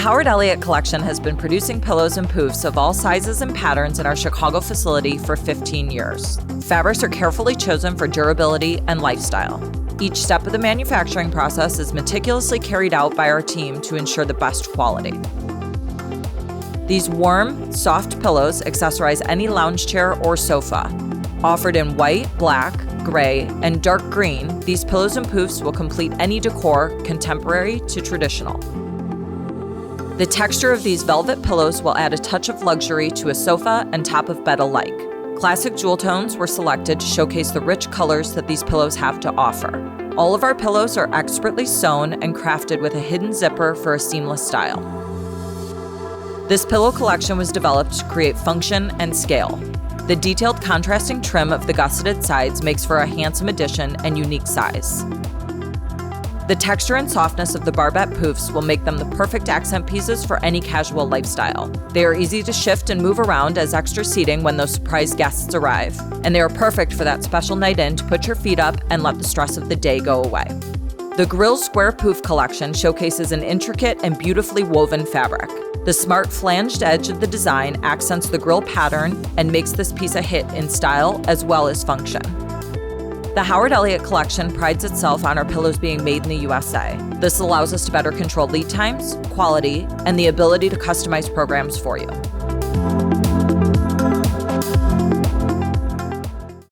The Howard Elliott Collection has been producing pillows and poufs of all sizes and patterns in our Chicago facility for 15 years. Fabrics are carefully chosen for durability and lifestyle. Each step of the manufacturing process is meticulously carried out by our team to ensure the best quality. These warm, soft pillows accessorize any lounge chair or sofa. Offered in white, black, gray, and dark green, these pillows and poufs will complete any decor, contemporary to traditional. The texture of these velvet pillows will add a touch of luxury to a sofa and top of bed alike. Classic jewel tones were selected to showcase the rich colors that these pillows have to offer. All of our pillows are expertly sewn and crafted with a hidden zipper for a seamless style. This pillow collection was developed to create function and scale. The detailed contrasting trim of the gusseted sides makes for a handsome addition and unique size. The texture and softness of the barbette poufs will make them the perfect accent pieces for any casual lifestyle. They are easy to shift and move around as extra seating when those surprise guests arrive, and they are perfect for that special night in to put your feet up and let the stress of the day go away. The Grill Square Pouf collection showcases an intricate and beautifully woven fabric. The smart flanged edge of the design accents the grill pattern and makes this piece a hit in style as well as function. The Howard Elliott Collection prides itself on our pillows being made in the USA. This allows us to better control lead times, quality, and the ability to customize programs for you.